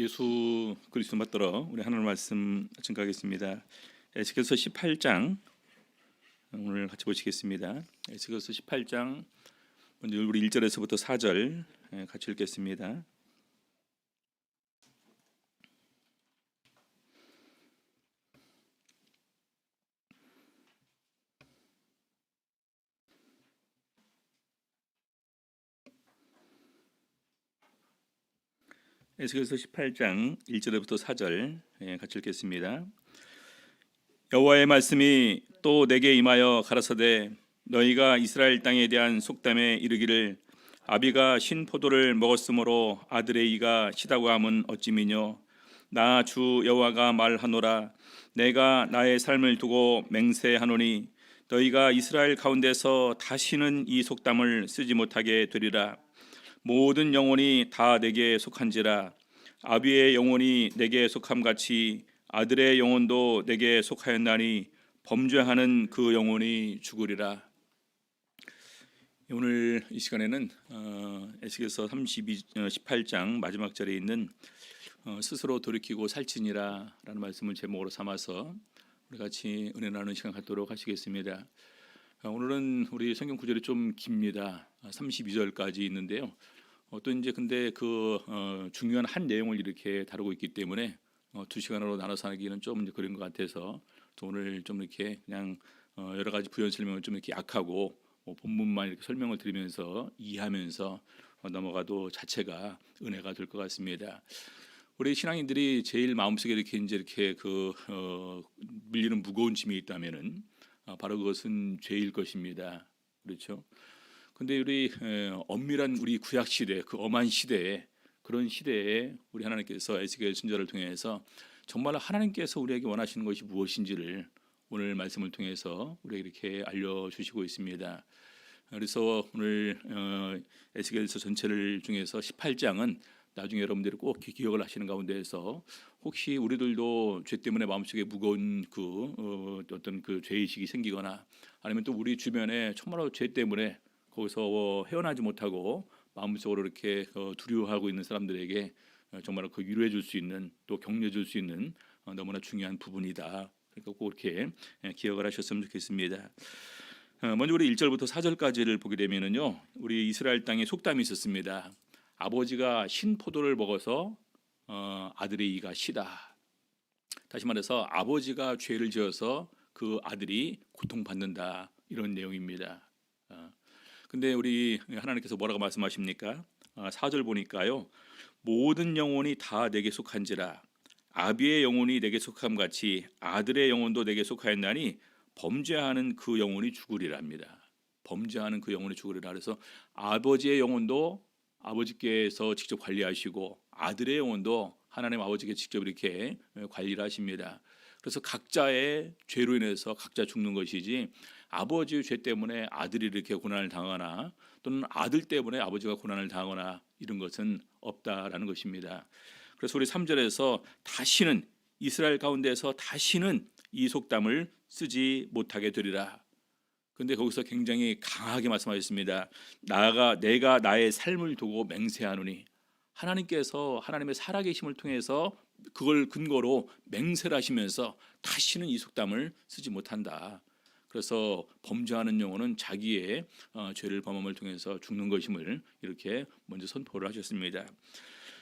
예수 그리스도 받들어 우리 하나님 말씀 증가하겠습니다. 에스겔서 18장 오늘 같이 보시겠습니다. 에스겔서 18장 먼저 우리 1절에서부터 4절 같이 읽겠습니다. 에스겔서 18장 1절부터 4절 같이 읽겠습니다. 여호와의 말씀이 또 내게 임하여 가라사대 너희가 이스라엘 땅에 대한 속담에 이르기를 아비가 신 포도를 먹었으므로 아들의 이가 시다고 함은 어찌미뇨. 나 주 여호와가 말하노라. 내가 나의 삶을 두고 맹세하노니 너희가 이스라엘 가운데서 다시는 이 속담을 쓰지 못하게 되리라. 모든 영혼이 다 내게 속한지라. 아비의 영혼이 내게 속함같이 아들의 영혼도 내게 속하였나니 범죄하는 그 영혼이 죽으리라. 오늘 이 시간에는 에스겔서 18장 마지막 절에 있는 스스로 돌이키고 살찌니라 라는 말씀을 제목으로 삼아서 우리 같이 은혜 나누는 시간 갖도록 하시겠습니다. 오늘은 우리 성경 구절이 좀 깁니다. 32절까지 있는데요. 또 이제 근데 그 중요한 한 내용을 이렇게 다루고 있기 때문에 두 시간으로 나눠서 하기는 좀 그런 것 같아서 또 오늘 좀 이렇게 그냥 여러 가지 부연 설명을 좀 이렇게 약하고 본문만 이렇게 설명을 드리면서 이해하면서 넘어가도 자체가 은혜가 될 것 같습니다. 우리 신앙인들이 제일 마음속에 이렇게 밀리는 무거운 짐이 있다면은 바로 그것은 죄일 것입니다. 그렇죠? 근데 우리 엄밀한 우리 구약 시대, 그 엄한 시대에 그런 시대에 우리 하나님께서 에스겔 선지자를 통해서 정말 하나님께서 우리에게 원하시는 것이 무엇인지를 오늘 말씀을 통해서 우리에게 이렇게 알려주시고 있습니다. 그래서 오늘 에스겔서 전체를 중에서 18장은 나중에 여러분들이 꼭 기억을 하시는 가운데에서 혹시 우리들도 죄 때문에 마음속에 무거운 어떤 그 죄의식이 생기거나 아니면 또 우리 주변에 정말로 죄 때문에 거기서 헤어나지 못하고 마음속으로 이렇게 두려워하고 있는 사람들에게 정말 그 위로해 줄 수 있는 또 격려해 줄 수 있는 너무나 중요한 부분이다. 그러니까 꼭 이렇게 기억을 하셨으면 좋겠습니다. 먼저 우리 1절부터 4절까지를 보게 되면은요. 우리 이스라엘 땅에 속담이 있었습니다. 아버지가 신 포도를 먹어서 아들의 이가 시다. 다시 말해서 아버지가 죄를 지어서 그 아들이 고통받는다. 이런 내용입니다. 근데 우리 하나님께서 뭐라고 말씀하십니까? 4절 보니까요. 모든 영혼이 다 내게 속한지라. 아비의 영혼이 내게 속함같이 아들의 영혼도 내게 속하였나니 범죄하는 그 영혼이 죽으리랍니다. 범죄하는 그 영혼이 죽으리라. 그래서 아버지의 영혼도 아버지께서 직접 관리하시고 아들의 영혼도 하나님 아버지께 직접 이렇게 관리를 하십니다. 그래서 각자의 죄로 인해서 각자 죽는 것이지 아버지의 죄 때문에 아들이 이렇게 고난을 당하거나 또는 아들 때문에 아버지가 고난을 당하거나 이런 것은 없다라는 것입니다. 그래서 우리 3절에서 다시는 이스라엘 가운데서 다시는 이 속담을 쓰지 못하게 되리라. 그런데 거기서 굉장히 강하게 말씀하셨습니다. 내가 나의 삶을 두고 맹세하노니. 하나님께서 하나님의 살아계심을 통해서 그걸 근거로 맹세를 하시면서 다시는 이 속담을 쓰지 못한다. 그래서 범죄하는 영혼은 자기의 죄를 범함을 통해서 죽는 것임을 이렇게 먼저 선포를 하셨습니다.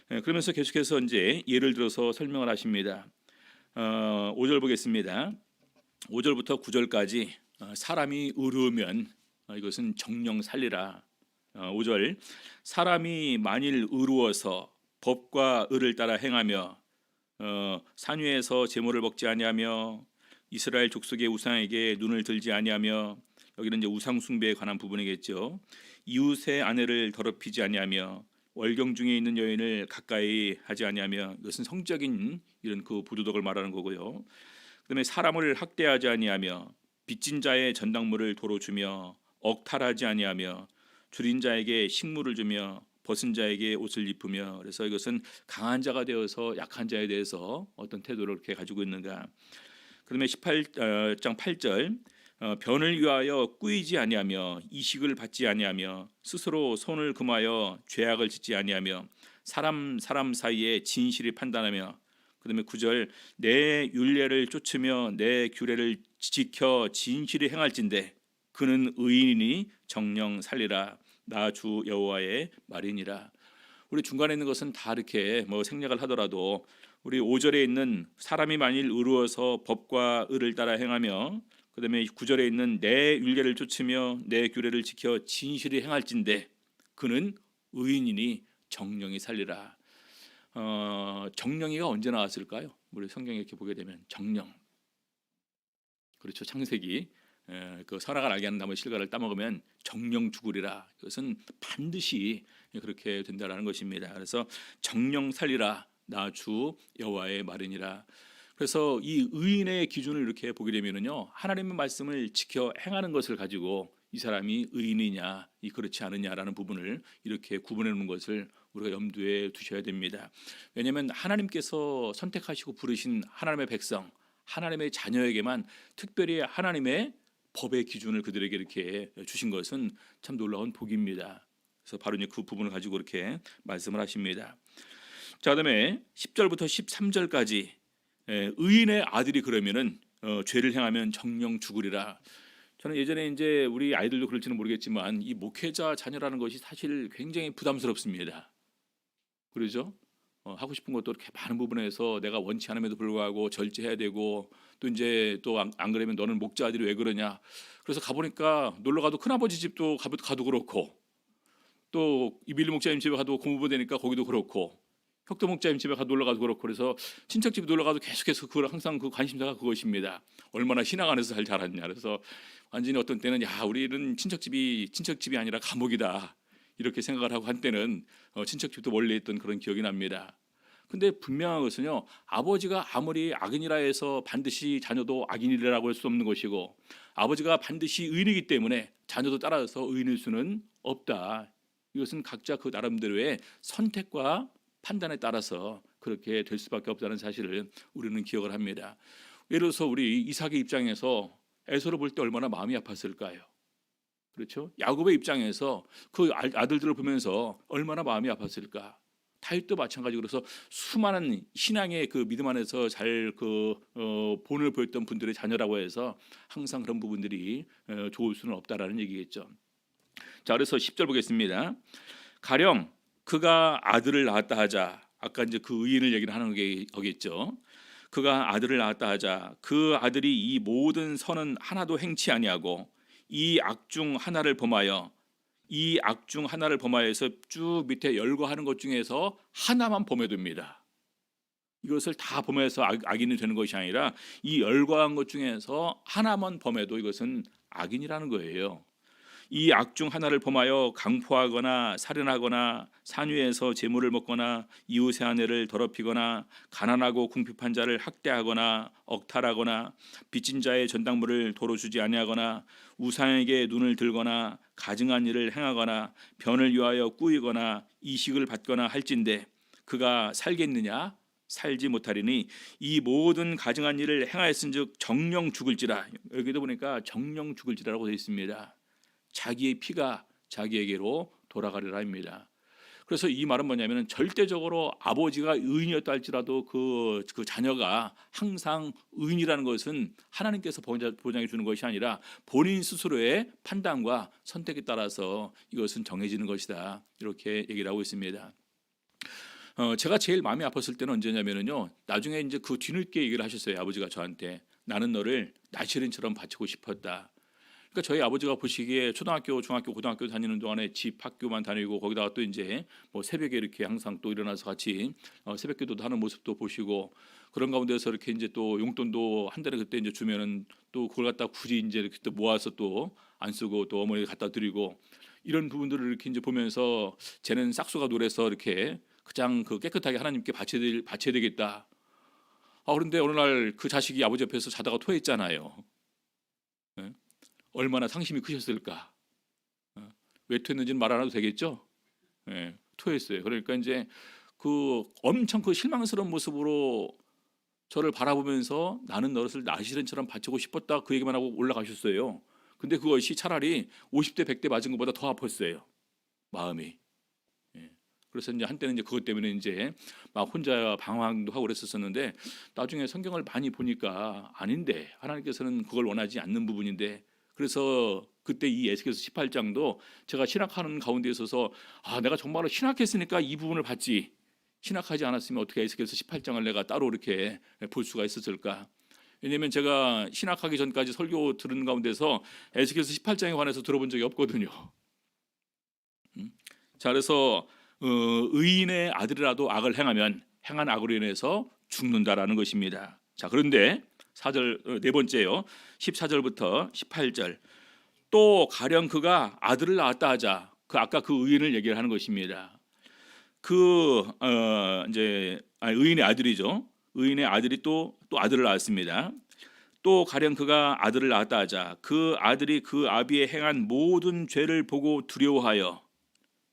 그러면서 계속해서 이제 예를 들어서 설명을 하십니다. 5절 보겠습니다. 5절부터 9절까지 사람이 의로우면 이것은 정령 살리라. 5절 사람이 만일 의로워서 법과 의를 따라 행하며 산 위에서 제물을 먹지 아니하며 이스라엘 족속의 우상에게 눈을 들지 아니하며, 여기는 이제 우상 숭배에 관한 부분이겠죠. 이웃의 아내를 더럽히지 아니하며 월경 중에 있는 여인을 가까이 하지 아니하며, 이것은 성적인 이런 그 부도덕을 말하는 거고요. 그다음에 사람을 학대하지 아니하며 빚진 자의 전당물을 도로 주며 억탈하지 아니하며 줄인 자에게 식물을 주며 벗은 자에게 옷을 입으며. 그래서 이것은 강한 자가 되어서 약한 자에 대해서 어떤 태도를 이렇게 가지고 있는가. 그다음에 18장 8절 변을 위하여 꾸이지 아니하며 이식을 받지 아니하며 스스로 손을 금하여 죄악을 짓지 아니하며 사람 사이에 진실이 판단하며, 그다음에 9절, 내 율례를 쫓으며 내 규례를 지켜 진실이 행할진대 그는 의인이니 정령 살리라. 나 주 여호와의 말이니라. 우리 중간에 있는 것은 다 이렇게 뭐 생략을 하더라도 우리 5절에 있는 사람이 만일 의로워서 법과 의를 따라 행하며, 그다음에 9절에 있는 내 율례를 쫓으며 내 규례를 지켜 진실이 행할진대 그는 의인이니 정령이 살리라. 정령이가 언제 나왔을까요? 우리 성경에 이렇게 보게 되면 정령, 그렇죠. 창세기 그 선악을 알게 하는 나무 실과를 따먹으면 정령 죽으리라. 이것은 반드시 그렇게 된다라는 것입니다. 그래서 정령 살리라. 나 주 여호와의 말이니라. 그래서 이 의인의 기준을 이렇게 보게 되면은요, 하나님의 말씀을 지켜 행하는 것을 가지고 이 사람이 의인이냐, 이 그렇지 않느냐라는 부분을 이렇게 구분해 놓는 것을 우리가 염두에 두셔야 됩니다. 왜냐하면 하나님께서 선택하시고 부르신 하나님의 백성, 하나님의 자녀에게만 특별히 하나님의 법의 기준을 그들에게 이렇게 주신 것은 참 놀라운 복입니다. 그래서 바로 그 부분을 가지고 이렇게 말씀을 하십니다. 자, 그다음에 10절부터 13절까지 의인의 아들이 그러면은 죄를 행하면 정령 죽으리라. 저는 예전에 이제 우리 아이들도 그럴지는 모르겠지만 이 목회자 자녀라는 것이 사실 굉장히 부담스럽습니다. 그러죠? 하고 싶은 것도 이렇게 많은 부분에서 내가 원치 않음에도 불구하고 절제해야 되고, 또 이제 또 안 그러면 너는 목자 아들이 왜 그러냐. 그래서 가보니까 놀러 가도 큰아버지 집도 가도 그렇고, 또 이빌리 목자님 집에 가도 고모부 되니까 거기도 그렇고, 혁도 목자님 집에 가도 놀러 가도 그렇고, 그래서 친척 집에 놀러 가도 계속해서 그걸 항상 그 관심사가 그것입니다. 얼마나 신앙 안에서 잘 자랐냐. 그래서 완전히 어떤 때는 야, 우리는 친척집이 아니라 감옥이다, 이렇게 생각을 하고 한때는 친척집도 멀리 있던 그런 기억이 납니다. 근데 분명한 것은요, 아버지가 아무리 악인이라 해서 반드시 자녀도 악인이라고 할 수 없는 것이고, 아버지가 반드시 의인이기 때문에 자녀도 따라서 의인일 수는 없다. 이것은 각자 그 나름대로의 선택과 판단에 따라서 그렇게 될 수밖에 없다는 사실을 우리는 기억을 합니다. 예를 들어서 우리 이삭의 입장에서 에서를 볼 때 얼마나 마음이 아팠을까요? 그렇죠? 야곱의 입장에서 그 아들들을 보면서 얼마나 마음이 아팠을까? 다윗도 마찬가지고, 그래서 수많은 신앙의 그 믿음 안에서 잘 본을 보였던 분들의 자녀라고 해서 항상 그런 부분들이 좋을 수는 없다라는 얘기겠죠. 자, 그래서 10절 보겠습니다. 가령 그가 아들을 낳았다 하자. 아까 이제 그 의인을 얘기를 하는 거겠죠. 그가 아들을 낳았다 하자. 그 아들이 이 모든 선은 하나도 행치 아니하고 이 악 중 하나를 범하여, 이 악 중 하나를 범하여서 쭉 밑에 열거하는 것 중에서 하나만 범해둡니다. 이것을 다 범해서 악인이 되는 것이 아니라 이 열거한 것 중에서 하나만 범해도 이것은 악인이라는 거예요. 이 악 중 하나를 범하여 강포하거나 살인하거나 산위에서 재물을 먹거나 이웃의 아내를 더럽히거나 가난하고 궁핍한 자를 학대하거나 억탈하거나 빚진 자의 전당물을 도로 주지 아니하거나 우상에게 눈을 들거나 가증한 일을 행하거나 변을 위하여 꾸이거나 이식을 받거나 할진대 그가 살겠느냐? 살지 못하리니 이 모든 가증한 일을 행하였은즉 정령 죽을지라. 여기도 보니까 정령 죽을지라고 되어 있습니다. 자기의 피가 자기에게로 돌아가리라 합니다. 그래서 이 말은 뭐냐면 절대적으로 아버지가 의인이었다 할지라도 그 자녀가 항상 의인이라는 것은 하나님께서 보장해 주는 것이 아니라 본인 스스로의 판단과 선택에 따라서 이것은 정해지는 것이다, 이렇게 얘기를 하고 있습니다. 제가 제일 마음이 아팠을 때는 언제냐면요, 나중에 이제 그 뒤늦게 얘기를 하셨어요. 아버지가 저한테 나는 너를 나시린처럼 바치고 싶었다. 그러니까 저희 아버지가 보시기에 초등학교, 중학교, 고등학교 다니는 동안에 집 학교만 다니고 거기다가 또 이제 뭐 새벽에 이렇게 항상 또 일어나서 같이 새벽기도도 하는 모습도 보시고, 그런 가운데서 이렇게 이제 또 용돈도 한 달에 그때 이제 주면은 또 그걸 갖다 굳이 이제 이렇게 또 모아서 또 안 쓰고 또 어머니 갖다 드리고, 이런 부분들을 이렇게 이제 보면서 쟤는 싹수가 노래서 이렇게 가장 깨끗하게 하나님께 바쳐야 되겠다. 그런데 어느 날 그 자식이 아버지 옆에서 자다가 토했잖아요. 네? 얼마나 상심이 크셨을까. 왜 토했는지는 말 안 해도 되겠죠. 네, 토했어요. 그러니까 이제 엄청 실망스러운 모습으로 저를 바라보면서 나는 너를 나시른처럼 바치고 싶었다, 그 얘기만 하고 올라가셨어요. 근데 그것이 차라리 50대 100대 맞은 것보다 더 아팠어요, 마음이. 그래서 이제 한때는 이제 그것 때문에 이제 막 혼자 방황도 하고 그랬었는데 나중에 성경을 많이 보니까 아닌데 하나님께서는 그걸 원하지 않는 부분인데 그래서 그때 이 에스겔서 18장도 제가 신학하는 가운데 있어서 내가 정말로 신학했으니까 이 부분을 봤지 신학하지 않았으면 어떻게 에스겔서 18장을 내가 따로 이렇게 볼 수가 있었을까? 왜냐하면 제가 신학하기 전까지 설교 들은 가운데서 에스겔서 18장에 관해서 들어본 적이 없거든요. 자, 그래서 의인의 아들이라도 악을 행하면 행한 악으로 인해서 죽는다라는 것입니다. 자, 그런데 4절 네 번째요. 14절부터 18절. 또 가령 그가 아들을 낳았다 하자. 그 아까 그 의인을 얘기를 하는 것입니다. 의인의 아들이죠. 의인의 아들이 또 아들을 낳았습니다. 또 가령 그가 아들을 낳았다 하자. 그 아들이 그 아비의 행한 모든 죄를 보고 두려워하여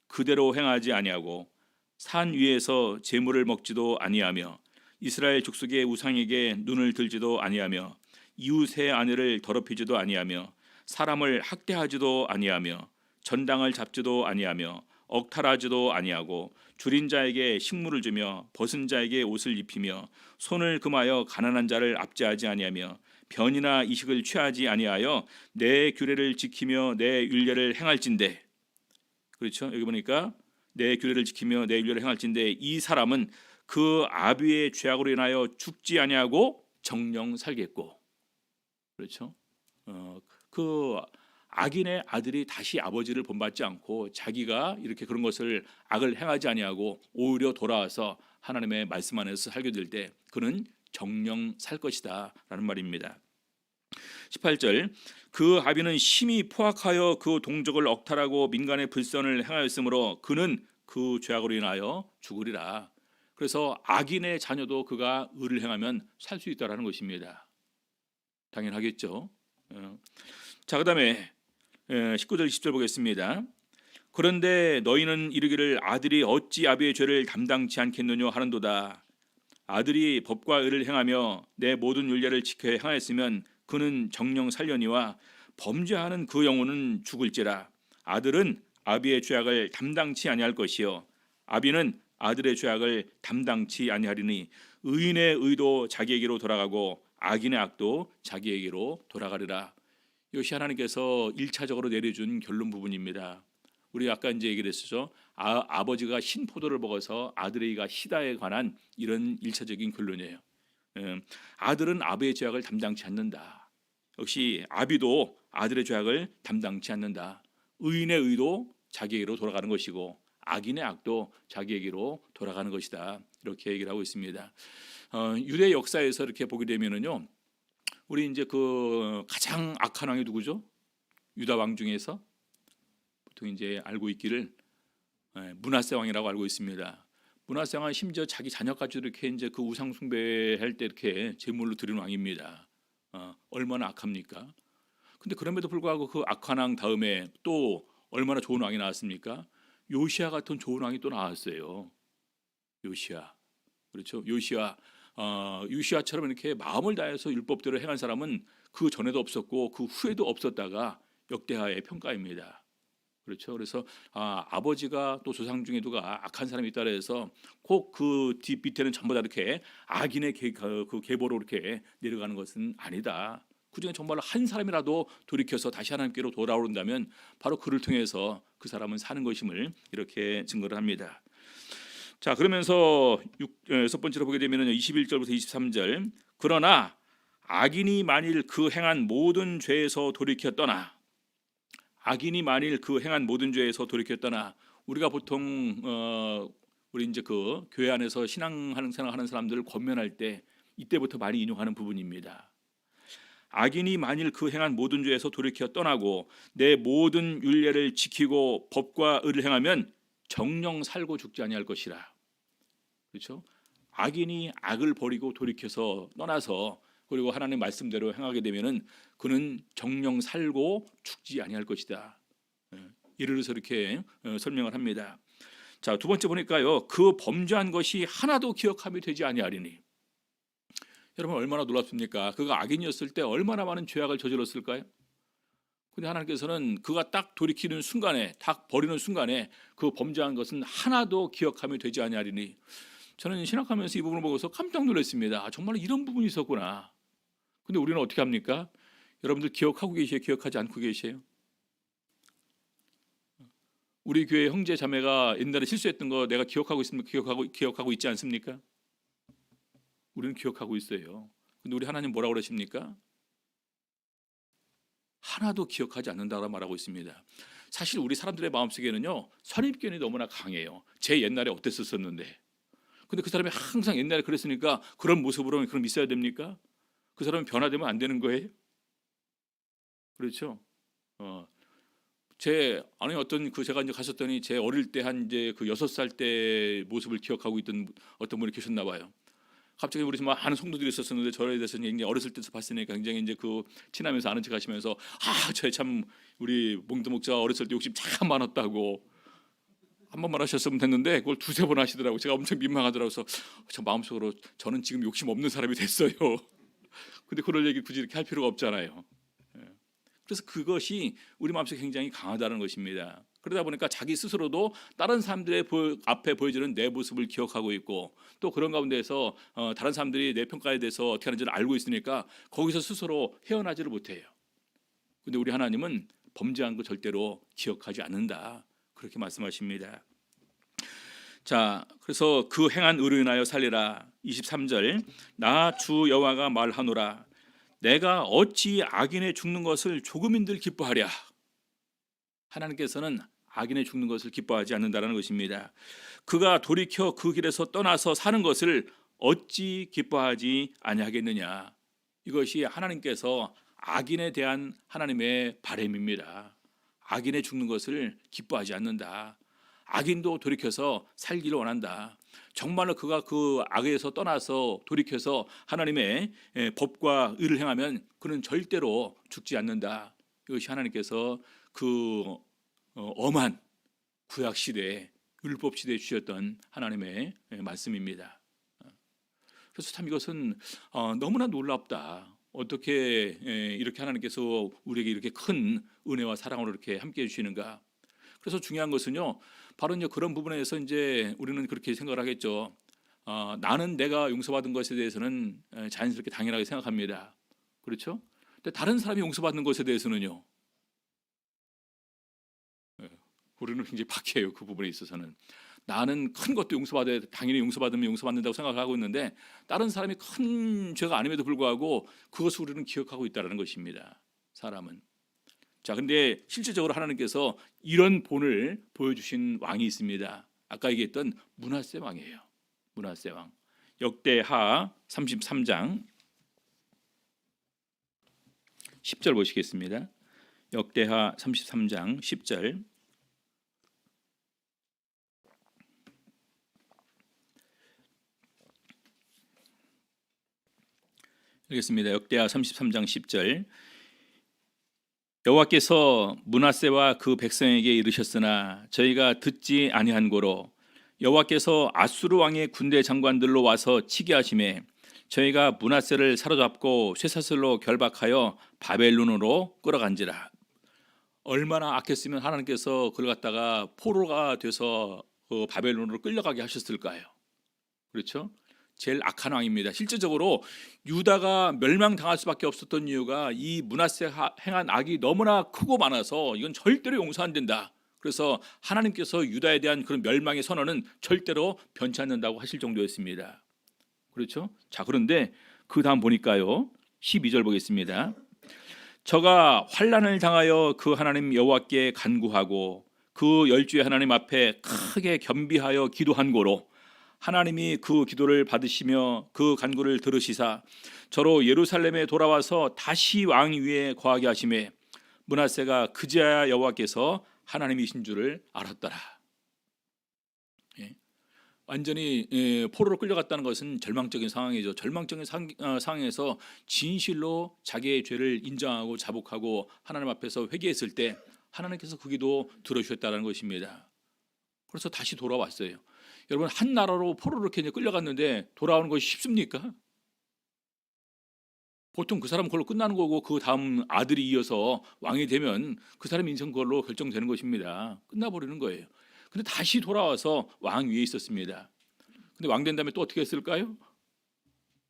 그대로 행하지 아니하고 산 위에서 제물을 먹지도 아니하며 이스라엘 족속의 우상에게 눈을 들지도 아니하며 이웃의 아내를 더럽히지도 아니하며 사람을 학대하지도 아니하며 전당을 잡지도 아니하며 억탈하지도 아니하고 줄인 자에게 식물을 주며 벗은 자에게 옷을 입히며 손을 금하여 가난한 자를 압제하지 아니하며 변이나 이식을 취하지 아니하여 내 규례를 지키며 내 율례를 행할진대. 그렇죠? 여기 보니까 내 규례를 지키며 내 율례를 행할진대 이 사람은 그 아비의 죄악으로 인하여 죽지 아니하고 정령 살겠고. 그렇죠? 그 악인의 아들이 다시 아버지를 본받지 않고 자기가 이렇게 그런 것을 악을 행하지 아니하고 오히려 돌아와서 하나님의 말씀 안에서 살게 될 때 그는 정령 살 것이다 라는 말입니다. 18절. 그 아비는 심히 포악하여 그 동족을 억탈하고 민간의 불선을 행하였으므로 그는 그 죄악으로 인하여 죽으리라. 그래서 악인의 자녀도 그가 의를 행하면 살 수 있다라는 것입니다. 당연하겠죠. 자, 그다음에 19절 20절 보겠습니다. 그런데 너희는 이르기를 아들이 어찌 아비의 죄를 담당치 않겠느냐 하는도다. 아들이 법과 의를 행하며 내 모든 율례를 지켜 행하였으면 그는 정령 살려니와 범죄하는 그 영혼은 죽을지라. 아들은 아비의 죄악을 담당치 아니할 것이요 아비는 아들의 죄악을 담당치 아니하리니 의인의 의도 자기에게로 돌아가고 악인의 악도 자기에게로 돌아가리라. 이것이 하나님께서 1차적으로 내려준 결론 부분입니다. 우리 아까 이제 얘기를 했었죠. 아버지가 신 포도를 먹어서 아들에게가 시다에 관한 이런 1차적인 결론이에요. 아들은 아비의 죄악을 담당치 않는다. 역시 아비도 아들의 죄악을 담당치 않는다. 의인의 의도 자기에게로 돌아가는 것이고 악인의 악도 자기에게로 돌아가는 것이다. 이렇게 얘기를 하고 있습니다. 유대 역사에서 이렇게 보게 되면은요, 우리 이제 그 가장 악한 왕이 누구죠? 유다 왕 중에서 보통 이제 알고 있기를 므낫세 왕이라고 알고 있습니다. 므낫세 왕은 심지어 자기 자녀까지 이렇게 이제 그 우상 숭배할 때 이렇게 제물로 드리는 왕입니다. 얼마나 악합니까? 근데 그럼에도 불구하고 그 악한 왕 다음에 또 얼마나 좋은 왕이 나왔습니까? 요시야 같은 좋은 왕이 또 나왔어요. 요시야. 그렇죠? 요시야처럼 이렇게 마음을 다해서 율법대로 행한 사람은 그 전에도 없었고 그 후에도 없었다가 역대하의 평가입니다. 그렇죠? 그래서 아버지가 또 조상 중에 누가 악한 사람이 있다 해서 꼭 그 뒷 밑에는 전부 다 이렇게 악인의 그 계보로 이렇게 내려가는 것은 아니다. 그중에 정말로 한 사람이라도 돌이켜서 다시 하나님께로 돌아오른다면 바로 그를 통해서 그 사람은 사는 것임을 이렇게 증거를 합니다. 자, 그러면서 여섯 번째로 보게 되면 21절부터 23절. 그러나 악인이 만일 그 행한 모든 죄에서 돌이켜 떠나, 악인이 만일 그 행한 모든 죄에서 돌이켜 떠나, 우리가 보통 우리 이제 그 교회 안에서 신앙하는 생활하는 사람들을 권면할 때 이때부터 많이 인용하는 부분입니다. 악인이 만일 그 행한 모든 죄에서 돌이켜 떠나고 내 모든 율례를 지키고 법과 의를 행하면 정령 살고 죽지 아니할 것이라. 그렇죠? 악인이 악을 버리고 돌이켜서 떠나서 그리고 하나님 말씀대로 행하게 되면은 그는 정령 살고 죽지 아니할 것이다. 이를 들어서 이렇게 설명을 합니다. 자, 두 번째 보니까요. 그 범죄한 것이 하나도 기억함이 되지 아니하리니. 여러분 얼마나 놀랍습니까? 그가 악인이었을 때 얼마나 많은 죄악을 저질렀을까요? 근데 하나님께서는 그가 딱 돌이키는 순간에, 딱 버리는 순간에 그 범죄한 것은 하나도 기억하며 되지 아니하리니. 저는 신학하면서 이 부분을 보고서 깜짝 놀랐습니다. 정말 이런 부분이 있었구나. 근데 우리는 어떻게 합니까? 여러분들 기억하고 계세요? 기억하지 않고 계세요? 우리 교회 형제 자매가 옛날에 실수했던 거 내가 기억하고 있습니까? 기억하고 있지 않습니까? 우리는 기억하고 있어요. 근데 우리 하나님 뭐라고 그러십니까? 하나도 기억하지 않는다고 말하고 있습니다. 사실 우리 사람들의 마음속에는요, 선입견이 너무나 강해요. 제 옛날에 어땠었는데. 근데 그 사람이 항상 옛날에 그랬으니까 그런 모습으로 그럼 있어야 됩니까? 그 사람은 변화되면 안 되는 거예요? 그렇죠? 아니 어떤 제가 이제 갔었더니 제 어릴 때 한 이제 그 6살 때 모습을 기억하고 있던 어떤 분이 계셨나 봐요. 갑자기 우리 집 많은 성도들이 있었는데 저에 대해서 이제 어렸을 때서 봤으니까 굉장히 이제 그 친하면서 아는 척하시면서 저 참 우리 몽드 목자 어렸을 때 욕심 참 많았다고 한 번만 하셨으면 됐는데 그걸 두세 번 하시더라고. 제가 엄청 민망하더라고요. 그래서 저 마음속으로 저는 지금 욕심 없는 사람이 됐어요. 근데 그럴 얘기 굳이 이렇게 할 필요가 없잖아요. 그래서 그것이 우리 마음속에 굉장히 강하다는 것입니다. 그러다 보니까 자기 스스로도 다른 사람들의 앞에 보여지는 내 모습을 기억하고 있고 또 그런 가운데에서 다른 사람들이 내 평가에 대해서 어떻게 하는지를 알고 있으니까 거기서 스스로 헤어나지를 못해요. 근데 우리 하나님은 범죄한 거 절대로 기억하지 않는다. 그렇게 말씀하십니다. 자, 그래서 그 행한 의로 인하여 살리라. 23절 나 주 여호와가 말하노라 내가 어찌 악인의 죽는 것을 조금인들 기뻐하랴. 하나님께서는 악인의 죽는 것을 기뻐하지 않는다는 것입니다. 그가 돌이켜 그 길에서 떠나서 사는 것을 어찌 기뻐하지 아니하겠느냐. 이것이 하나님께서 악인에 대한 하나님의 바람입니다. 악인의 죽는 것을 기뻐하지 않는다. 악인도 돌이켜서 살기를 원한다. 정말로 그가 그 악에서 떠나서 돌이켜서 하나님의 법과 의를 행하면 그는 절대로 죽지 않는다. 이것이 하나님께서 그 엄한 구약 시대에 율법 시대에 주셨던 하나님의 말씀입니다. 그래서 참 이것은 너무나 놀랍다. 어떻게 이렇게 하나님께서 우리에게 이렇게 큰 은혜와 사랑으로 이렇게 함께 해주시는가. 그래서 중요한 것은요, 바로 이제 그런 부분에서 이제 우리는 그렇게 생각을 하겠죠. 나는 내가 용서받은 것에 대해서는 자연스럽게 당연하게 생각합니다. 그렇죠? 근데 다른 사람이 용서받는 것에 대해서는요, 우리는 굉장히 박해요. 그 부분에 있어서는 나는 큰 것도 용서받아야 당연히 용서받으면 용서받는다고 생각하고 있는데 다른 사람이 큰 죄가 아님에도 불구하고 그것을 우리는 기억하고 있다는 것입니다. 사람은. 자, 근데 실질적으로 하나님께서 이런 본을 보여주신 왕이 있습니다. 아까 얘기했던 므낫세 왕이에요. 므낫세 왕. 역대하 33장 10절 보시겠습니다. 역대하 33장 10절. 읽겠습니다. 역대하 33장 10절. 여호와께서 므낫세와 그 백성에게 이르셨으나 저희가 듣지 아니한 고로 여호와께서 아수르 왕의 군대 장관들로 와서 치게 하심에 저희가 므낫세를 사로잡고 쇠사슬로 결박하여 바벨론으로 끌어간지라. 얼마나 악했으면 하나님께서 그걸 갖다가 포로가 돼서 바벨론으로 끌려가게 하셨을까요? 그렇죠? 제일 악한 왕입니다. 실제적으로 유다가 멸망당할 수밖에 없었던 이유가 이 므낫세 행한 악이 너무나 크고 많아서 이건 절대로 용서 안 된다. 그래서 하나님께서 유다에 대한 그런 멸망의 선언은 절대로 변치 않는다고 하실 정도였습니다. 그렇죠? 자, 그런데 그 다음 보니까요, 12절 보겠습니다. 저가 환난을 당하여 그 하나님 여호와께 간구하고 그 열주의 하나님 앞에 크게 겸비하여 기도한 고로 하나님이 그 기도를 받으시며 그 간구를 들으시사 저로 예루살렘에 돌아와서 다시 왕 위에 거하게 하심에 므낫세가 그제야 여호와께서 하나님이신 줄을 알았더라. 완전히 포로로 끌려갔다는 것은 절망적인 상황이죠. 절망적인 상황에서 진실로 자기의 죄를 인정하고 자복하고 하나님 앞에서 회개했을 때 하나님께서 그 기도 들어주셨다는 것입니다. 그래서 다시 돌아왔어요. 여러분, 한 나라로 포로로 이렇게 끌려갔는데 돌아오는 것이 쉽습니까? 보통 그 사람 그걸로 끝나는 거고 그 다음 아들이 이어서 왕이 되면 그 사람 인생 그걸로 결정되는 것입니다. 끝나버리는 거예요. 근데 다시 돌아와서 왕 위에 있었습니다. 근데 왕 된 다음에 또 어떻게 했을까요?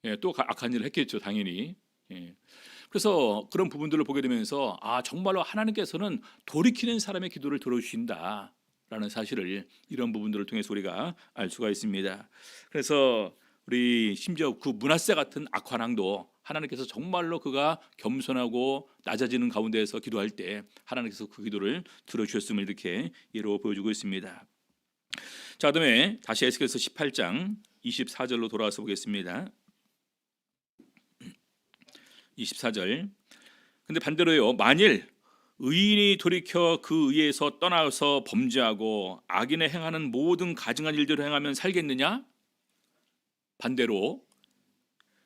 예, 또 악한 일을 했겠죠, 당연히. 예. 그래서 그런 부분들을 보게 되면서 정말로 하나님께서는 돌이키는 사람의 기도를 들어주신다라는 사실을 이런 부분들을 통해서 우리가 알 수가 있습니다. 그래서 우리 심지어 그 므낫세 같은 악환왕도 하나님께서 정말로 그가 겸손하고 낮아지는 가운데에서 기도할 때 하나님께서 그 기도를 들어주셨음을 이렇게 예로 보여주고 있습니다. 자, 그다음에 다시 에스겔서 18장 24절로 돌아와서 보겠습니다. 24절. 근데 반대로요, 만일 의인이 돌이켜 그 의에서 떠나서 범죄하고 악인의 행하는 모든 가증한 일들을 행하면 살겠느냐? 반대로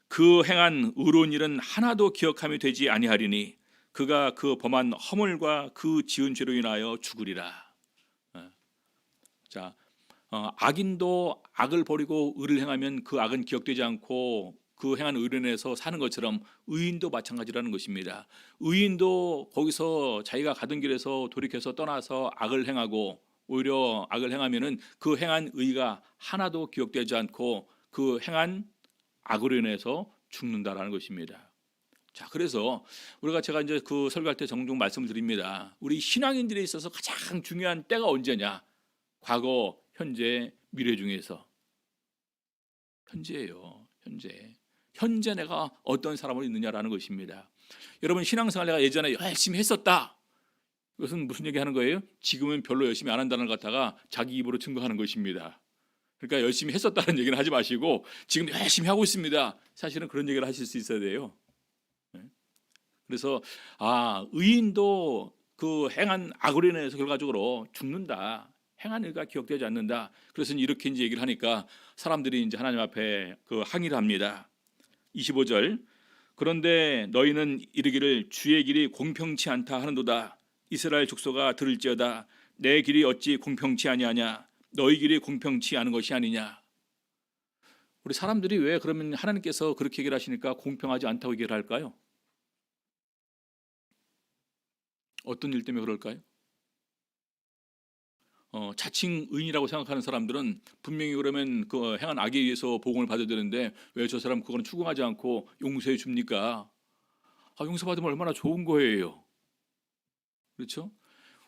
그 행한 의로운 일은 하나도 기억함이 되지 아니하리니 그가 그 범한 허물과 그 지은 죄로 인하여 죽으리라. 자, 악인도 악을 버리고 의를 행하면 그 악은 기억되지 않고 그 행한 의로 인해서 사는 것처럼 의인도 마찬가지라는 것입니다. 의인도 거기서 자기가 가던 길에서 돌이켜서 떠나서 악을 행하고 오히려 악을 행하면은 그 행한 의가 하나도 기억되지 않고 그 행한 악으로 인해서 죽는다라는 것입니다. 자, 그래서 제가 이제 그 설교할 때 종종 말씀을 드립니다. 우리 신앙인들에 있어서 가장 중요한 때가 언제냐? 과거, 현재, 미래 중에서 현재예요. 현재 내가 어떤 사람으로 있느냐라는 것입니다. 여러분, 신앙생활 내가 예전에 열심히 했었다. 이것은 무슨 얘기하는 거예요? 지금은 별로 열심히 안 한다는 것 같다가 자기 입으로 증거하는 것입니다. 그러니까 열심히 했었다는 얘기는 하지 마시고 지금 열심히 하고 있습니다. 사실은 그런 얘기를 하실 수 있어야 돼요. 그래서 의인도 그 행한 악으로 인해서 결과적으로 죽는다. 행한 의가 기억되지 않는다. 그래서 이렇게 이제 얘기를 하니까 사람들이 이제 하나님 앞에 그 항의를 합니다. 25절. 그런데 너희는 이르기를 주의 길이 공평치 않다 하는도다. 이스라엘 족속아 들을지어다. 내 길이 어찌 공평치 아니하냐? 너희 길이 공평치 않은 것이 아니냐? 우리 사람들이 왜 그러면 하나님께서 그렇게 얘기를 하시니까 공평하지 않다고 얘기를 할까요? 어떤 일 때문에 그럴까요? 자칭 의인이라고 생각하는 사람들은 분명히 그러면 그 행한 악에 의해서 보응을 받아야 되는데 왜 저 사람 그거는 추궁하지 않고 용서해 줍니까? 용서받으면 얼마나 좋은 거예요. 그렇죠?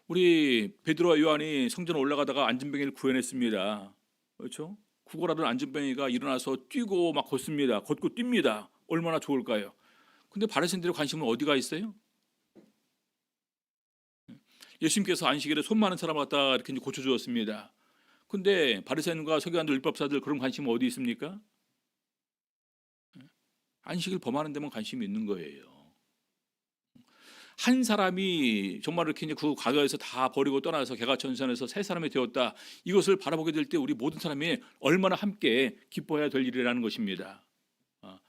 우리 베드로와 요한이 성전에 올라가다가 안진뱅이를 구해냈습니다. 그렇죠? 구걸하던 안진뱅이가 일어나서 뛰고 막 걷습니다. 걷고 뜁니다. 얼마나 좋을까요? 근데 바리새인들의 관심은 어디가 있어요? 예수님께서 안식일에 손 많은 사람을 갖다 이렇게 고쳐주었습니다. 근데 바리새인과 서기관들 율법사들 그런 관심은 어디 있습니까? 안식일 범하는 데만 관심이 있는 거예요. 한 사람이 정말 이렇게 이제 그 과거에서 다 버리고 떠나서 개가천선에서 새 사람이 되었다. 이것을 바라보게 될 때 우리 모든 사람이 얼마나 함께 기뻐해야 될 일이라는 것입니다.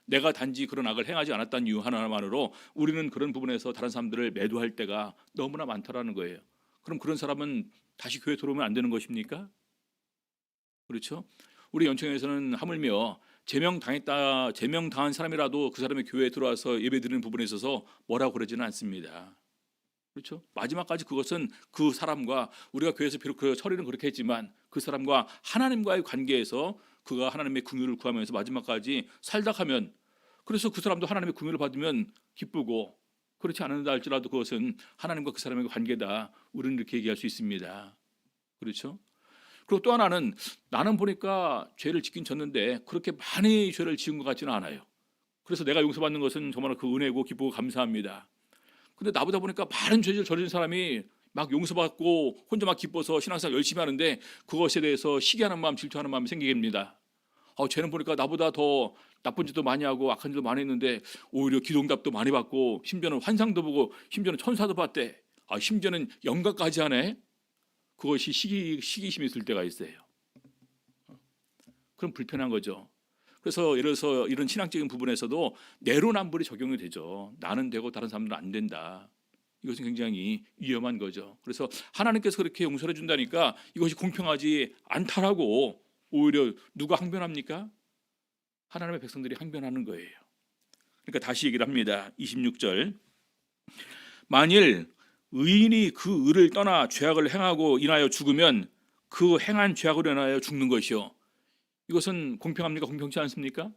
내가 단지 그런 악을 행하지 않았다는 이유 하나만으로 우리는 그런 부분에서 다른 사람들을 매도할 때가 너무나 많다라는 거예요. 그럼 그런 사람은 다시 교회 들어오면 안 되는 것입니까? 그렇죠? 우리 연청에서는 하물며 제명당한 사람이라도 그 사람이 교회에 들어와서 예배드리는 부분에 있어서 뭐라고 그러지는 않습니다. 그렇죠? 마지막까지 그것은 그 사람과 우리가 교회에서 비록 그 처리는 그렇게 했지만 그 사람과 하나님과의 관계에서 그가 하나님의 긍휼을 구하면서 마지막까지 살다 하면 그래서 그 사람도 하나님의 긍휼을 받으면 기쁘고 그렇지 않는다 할지라도 그것은 하나님과 그 사람의 관계다. 우리는 이렇게 얘기할 수 있습니다. 그렇죠? 그리고 또 하나는 나는 보니까 죄를 짓긴 졌는데 그렇게 많이 죄를 지은 것 같지는 않아요. 그래서 내가 용서받는 것은 정말 그 은혜고 기쁘고 감사합니다. 근데 나보다 보니까 많은 죄를 저지른 사람이 막 용서받고 혼자 막 기뻐서 신앙생활 열심히 하는데 그것에 대해서 시기하는 마음, 질투하는 마음이 생기게 됩니다. 쟤는 보니까 나보다 더 나쁜 짓도 많이 하고 악한 짓도 많이 했는데 오히려 기도응답도 많이 받고 심지어는 환상도 보고 심지어는 천사도 봤대. 심지어는 영가까지 하네. 그것이 시기심이 있을 때가 있어요. 그럼 불편한 거죠. 그래서 예를 들어서 이런 신앙적인 부분에서도 내로남불이 적용이 되죠. 나는 되고 다른 사람들은 안 된다. 이것은 굉장히 위험한 거죠. 그래서 하나님께서 그렇게 용서해 준다니까 이것이 공평하지 않다라고 오히려 누가 항변합니까? 하나님의 백성들이 항변하는 거예요. 그러니까 다시 얘기를 합니다. 26절. 만일 의인이 그 의를 떠나 죄악을 행하고 인하여 죽으면 그 행한 죄악으로 인하여 죽는 것이요. 이것은 공평합니까? 공평치 않습니까?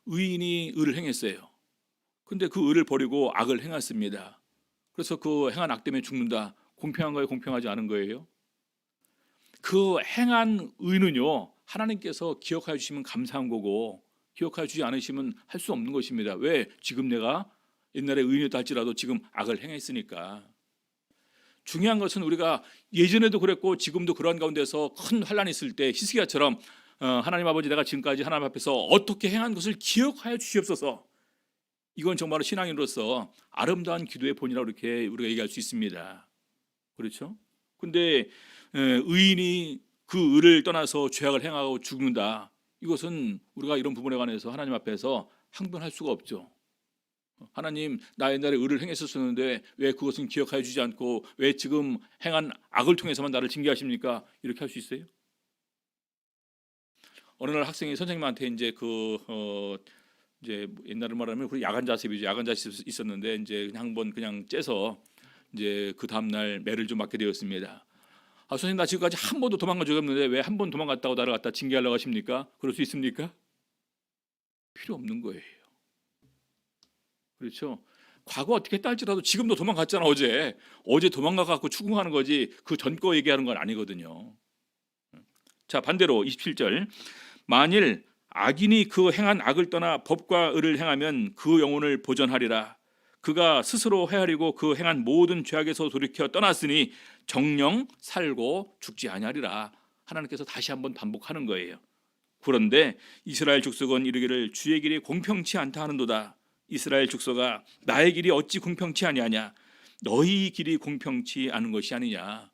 의인이 의를 행했어요. 근데 그 의를 버리고 악을 행했습니다. 그래서 그 행한 악 때문에 죽는다. 공평한 거예요? 공평하지 않은 거예요? 그 행한 의는요, 하나님께서 기억하여 주시면 감사한 거고 기억하여 주지 않으시면 할 수 없는 것입니다. 왜? 지금 내가 옛날에 의인이었다 할지라도 지금 악을 행했으니까. 중요한 것은 우리가 예전에도 그랬고 지금도 그런 가운데서 큰 환란이 있을 때 히스기야처럼 하나님 아버지, 내가 지금까지 하나님 앞에서 어떻게 행한 것을 기억하여 주시옵소서. 이건 정말 신앙인으로서 아름다운 기도의 본이라고 이렇게 우리가 얘기할 수 있습니다. 그렇죠? 근데 의인이 그 의를 떠나서 죄악을 행하고 죽는다. 이것은 우리가 이런 부분에 관해서 하나님 앞에서 항변할 수가 없죠. 하나님, 나 옛날에 의를 행했었는데 왜 그것은 기억하여 주지 않고 왜 지금 행한 악을 통해서만 나를 징계하십니까? 이렇게 할 수 있어요? 어느 날 학생이 선생님한테 이제 이제 옛날을 말하면 그 야간 자습이죠. 야간 자습이 있었는데 이제 그냥 한번 그냥 째서 이제 그 다음 날 매를 좀 맞게 되었습니다. 선생님, 나 지금까지 한 번도 도망간 적이 없는데 왜 한 번 도망갔다고 나를 갖다 징계하려고 하십니까? 그럴 수 있습니까? 필요 없는 거예요. 그렇죠? 과거 어떻게 했다 할지라도 지금도 도망갔잖아. 어제 도망가갖고 추궁하는 거지 그 전 거 얘기하는 건 아니거든요. 자, 반대로 27절. 만일 악인이 그 행한 악을 떠나 법과 의를 행하면 그 영혼을 보전하리라. 그가 스스로 헤아리고 그 행한 모든 죄악에서 돌이켜 떠났으니 정령 살고 죽지 아니하리라. 하나님께서 다시 한번 반복하는 거예요. 그런데 이스라엘 족속은 이르기를 주의 길이 공평치 않다 하는도다. 이스라엘 족속아, 나의 길이 어찌 공평치 아니하냐? 너희 길이 공평치 않은 것이 아니냐?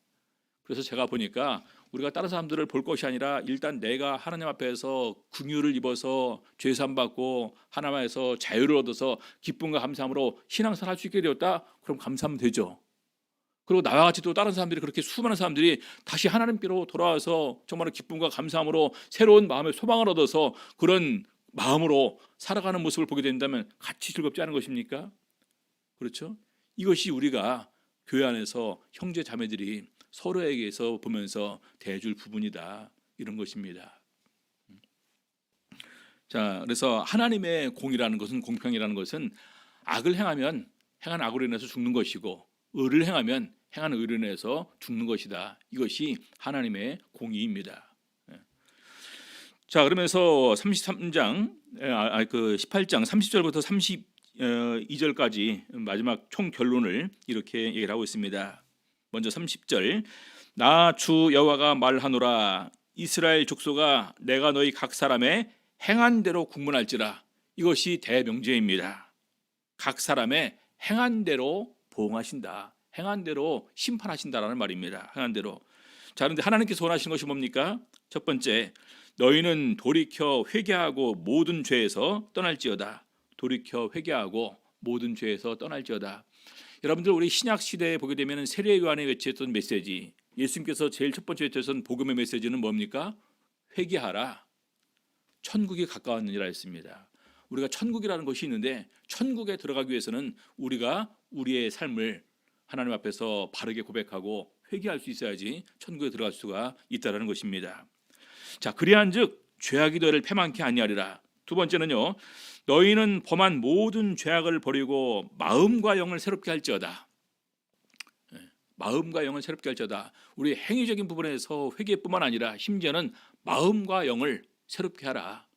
그래서 제가 보니까 우리가 다른 사람들을 볼 것이 아니라 일단 내가 하나님 앞에서 긍휼을 입어서 죄산 받고 하나님에서 자유를 얻어서 기쁨과 감사함으로 신앙생활 할 수 있게 되었다. 그럼 감사하면 되죠. 그리고 나와 같이 또 다른 사람들이, 그렇게 수많은 사람들이 다시 하나님께로 돌아와서 정말 기쁨과 감사함으로 새로운 마음의 소망을 얻어서 그런 마음으로 살아가는 모습을 보게 된다면 같이 즐겁지 않은 것입니까? 그렇죠? 이것이 우리가 교회 안에서 형제 자매들이 서로에게서 보면서 대해줄 부분이다, 이런 것입니다. 자, 그래서 하나님의 공이라는 것은, 공평이라는 것은 악을 행하면 행한 악으로 인해서 죽는 것이고 의를 행하면 행한 의로 인해서 죽는 것이다. 이것이 하나님의 공의입니다. 자, 그러면서 33장, 18장 30절부터 32절까지 마지막 총 결론을 이렇게 얘기를 하고 있습니다. 먼저 30절. 나 주 여호와가 말하노라. 이스라엘 족속아, 내가 너희 각 사람의 행한 대로 국문할지라. 이것이 대명제입니다. 각 사람의 행한 대로 보응하신다. 행한 대로 심판하신다라는 말입니다. 행한 대로. 자, 그런데 하나님께서 원하시는 것이 뭡니까? 첫 번째, 너희는 돌이켜 회개하고 모든 죄에서 떠날지어다. 돌이켜 회개하고 모든 죄에서 떠날지어다. 여러분들, 우리 신약 시대에 보게 되면 세례 요한이 외쳤던 메시지, 예수님께서 제일 첫 번째 외쳤던 복음의 메시지는 뭡니까? 회개하라, 천국이 가까웠느니라 했습니다. 우리가 천국이라는 것이 있는데 천국에 들어가기 위해서는 우리가 우리의 삶을 하나님 앞에서 바르게 고백하고 회개할 수 있어야지 천국에 들어갈 수가 있다는 것입니다. 자, 그리한즉 죄악이 너희를 패망케 아니하리라. 두 번째는요, 너희는 범한 모든 죄악을 버리고 마음과 영을 새롭게 할지어다. 마음과 영을 새롭게 할지어다. 우리 행위적인 부분에서 회개뿐만 아니라 심지어는 마음과 영을 새롭게 하라.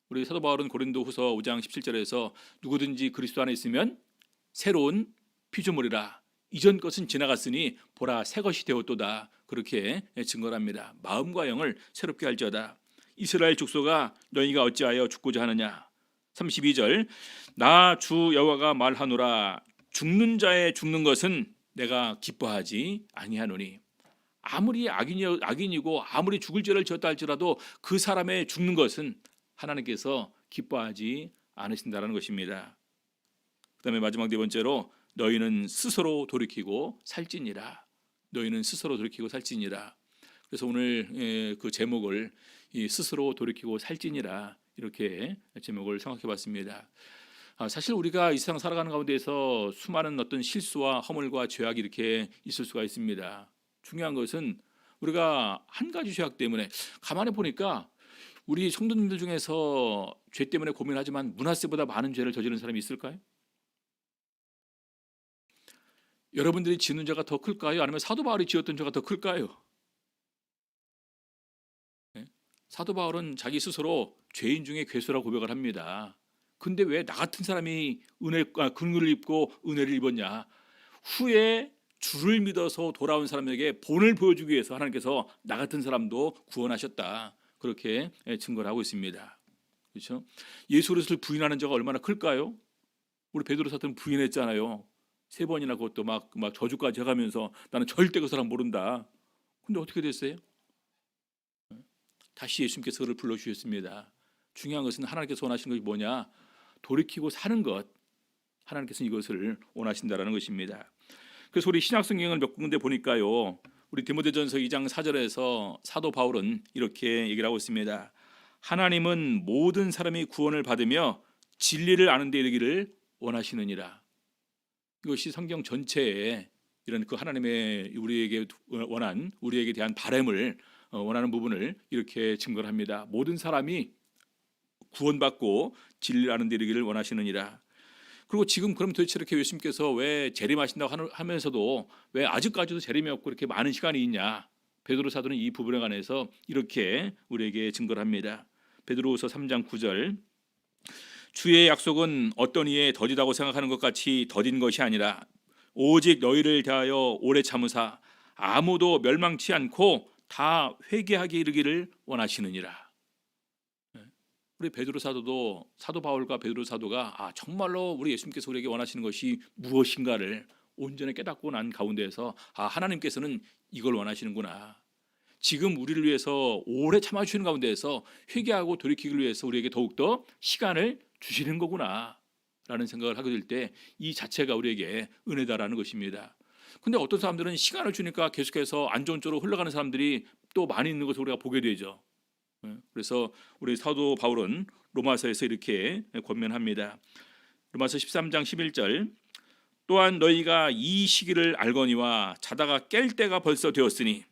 우리 사도 바울은 고린도후서 5장 17절에서 누구든지 그리스도 안에 있으면 새로운 피조물이라. 이전 것은 지나갔으니 보라 새 것이 되었도다. 그렇게 증거합니다. 마음과 영을 새롭게 할지어다. 이스라엘 족속아, 너희가 어찌하여 죽고자 하느냐. 32절. 나 주 여호와가 말하노라. 죽는 자의 죽는 것은 내가 기뻐하지 아니하노니. 아무리 악인이고 아무리 죽을 죄를 지었다 할지라도 그 사람의 죽는 것은 하나님께서 기뻐하지 않으신다는 것입니다. 그 다음에 마지막 네 번째로, 너희는 스스로 돌이키고 살찌니라. 너희는 스스로 돌이키고 살찌니라. 그래서 오늘 그 제목을 스스로 돌이키고 살찌니라 이렇게 제목을 생각해봤습니다. 사실 우리가 이 세상 살아가는 가운데에서 수많은 어떤 실수와 허물과 죄악이 이렇게 있을 수가 있습니다. 중요한 것은 우리가 한 가지 죄악 때문에 가만히 보니까 우리 성도님들 중에서 죄 때문에 고민하지만 므낫세보다 많은 죄를 저지른 사람이 있을까요? 여러분들이 지은 죄가 더 클까요? 아니면 사도 바울이 지었던 죄가 더 클까요? 사도 바울은 자기 스스로 죄인 중에 괴수라고 고백을 합니다. 근데 왜 나 같은 사람이 긍휼을 입고 은혜를 입었냐? 후에 주를 믿어서 돌아온 사람에게 본을 보여주기 위해서 하나님께서 나 같은 사람도 구원하셨다. 그렇게 증거를 하고 있습니다. 그렇죠? 예수 그리스도를 부인하는 자가 얼마나 클까요? 우리 베드로 사도는 부인했잖아요. 3번이나 그것도 막 저주까지 해가면서 나는 절대 그 사람 모른다. 근데 어떻게 됐어요? 다시 예수님께서 그를 불러주셨습니다. 중요한 것은 하나님께서 원하시는 것이 뭐냐? 돌이키고 사는 것. 하나님께서는 이것을 원하신다라는 것입니다. 그래서 우리 신약성경을 몇 군데 보니까요, 우리 디모데전서 2장 4절에서 사도 바울은 이렇게 얘기를 하고 있습니다. 하나님은 모든 사람이 구원을 받으며 진리를 아는 데 이르기를 원하시느니라. 이것이 성경 전체에 이런 그 하나님의 우리에게 대한 바람을 원하는 부분을 이렇게 증거를 합니다. 모든 사람이 구원받고 진리를 아는 데 이르기를 원하시느니라. 그리고 지금 그럼 도대체 이렇게 예수님께서 왜 재림하신다고 하면서도 왜 아직까지도 재림이 없고 이렇게 많은 시간이 있냐? 베드로 사도는 이 부분에 관해서 이렇게 우리에게 증거를 합니다. 베드로후서 3장 9절, 주의 약속은 어떤 이에 더디다고 생각하는 것 같이 더딘 것이 아니라 오직 너희를 대하여 오래 참으사 아무도 멸망치 않고 다 회개하게 이르기를 원하시느니라. 우리 베드로 사도도 사도 바울과 베드로 사도가 정말로 우리 예수님께서 우리에게 원하시는 것이 무엇인가를 온전히 깨닫고 난 가운데에서 하나님께서는 이걸 원하시는구나. 지금 우리를 위해서 오래 참아주시는 가운데에서 회개하고 돌이키기를 위해서 우리에게 더욱더 시간을 주시는 거구나 라는 생각을 하게 될 때 이 자체가 우리에게 은혜다라는 것입니다. 근데 어떤 사람들은 시간을 주니까 계속해서 안 좋은 쪽으로 흘러가는 사람들이 또 많이 있는 것을 우리가 보게 되죠. 그래서 우리 사도 바울은 로마서에서 이렇게 권면합니다. 로마서 13장 11절, 또한 너희가 이 시기를 알거니와 자다가 깰 때가 벌써 되었으니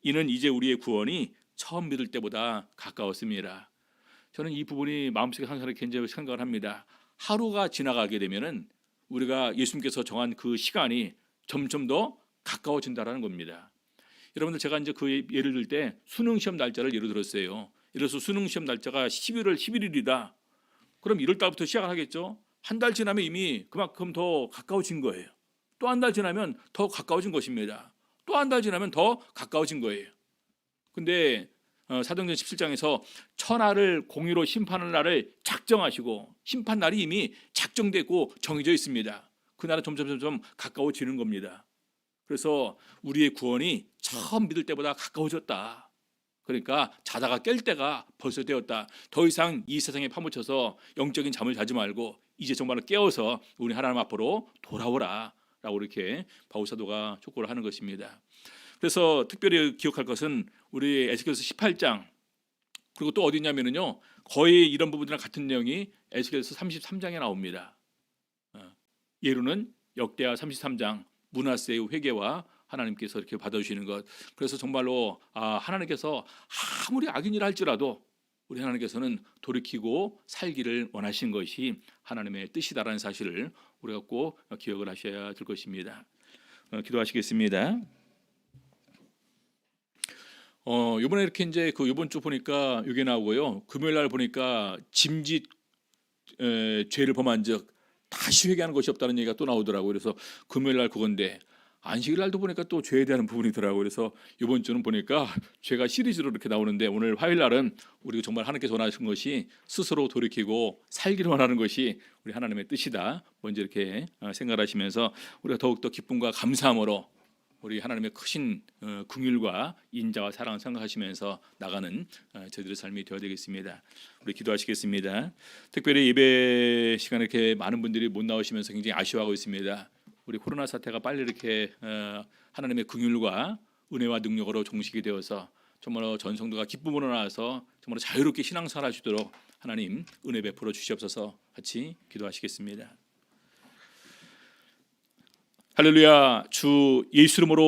이는 이제 우리의 구원이 처음 믿을 때보다 가까웠습니다. 저는 이 부분이 마음속에 항상 굉장히 생각을 합니다. 하루가 지나가게 되면은 우리가 예수님께서 정한 그 시간이 점점 더 가까워진다라는 겁니다. 여러분들 제가 이제 그 예를 들 때 수능 시험 날짜를 예로 들었어요. 이래서 수능 시험 날짜가 11월 11일이다. 그럼 1월 달부터 시작을 하겠죠. 한 달 지나면 이미 그만큼 더 가까워진 거예요. 또 한 달 지나면 더 가까워진 것입니다. 또 한 달 지나면 더 가까워진 거예요. 근데 사도행전 17장에서 천하를 공의로 심판하는 날을 작정하시고 심판 날이 이미 작정되고 정해져 있습니다. 그 날은 점점 가까워지는 겁니다. 그래서 우리의 구원이 처음 믿을 때보다 가까워졌다. 그러니까 자다가 깰 때가 벌써 되었다. 더 이상 이 세상에 파묻혀서 영적인 잠을 자지 말고 이제 정말로 깨어서 우리 하나님 앞으로 돌아오라 라고 이렇게 바울 사도가 촉구를 하는 것입니다. 그래서 특별히 기억할 것은 우리 에스겔서 18장, 그리고 또 어디 있냐면요, 거의 이런 부분들이랑 같은 내용이 에스겔서 33장에 나옵니다. 예로는 역대하 33장 므낫세의 회개와 하나님께서 이렇게 받아주시는 것. 그래서 정말로 하나님께서 아무리 악인이라 할지라도 우리 하나님께서는 돌이키고 살기를 원하신 것이 하나님의 뜻이다라는 사실을 우리가 꼭 기억을 하셔야 될 것입니다. 기도하시겠습니다. 이번에 이렇게 이제 그 이번 주 보니까 이게 나오고요. 금요일 날 보니까 짐짓 죄를 범한즉 다시 회개하는 것이 없다는 얘기가 또 나오더라고요. 그래서 금요일 날 그건데 안식일 날도 보니까 또 죄에 대한 부분이더라고요. 그래서 이번 주는 보니까 죄가 시리즈로 이렇게 나오는데 오늘 화요일 날은 우리가 정말 하나님께서 원하시는 것이 스스로 돌이키고 살기를 원하는 것이 우리 하나님의 뜻이다. 먼저 이렇게 생각하시면서 우리가 더욱더 기쁨과 감사함으로 우리 하나님의 크신 긍휼과 인자와 사랑을 생각하시면서 나가는 저희들의 삶이 되어야 되겠습니다. 우리 기도하시겠습니다. 특별히 예배 시간에 이렇게 많은 분들이 못 나오시면서 굉장히 아쉬워하고 있습니다. 우리 코로나 사태가 빨리 이렇게 하나님의 긍휼과 은혜와 능력으로 종식이 되어서 정말로 전성도가 기쁨으로 나와서 정말로 자유롭게 신앙생활 할 수 있도록 하나님 은혜 베풀어 주시옵소서. 같이 기도하시겠습니다. 할렐루야. 주 예수 이름으로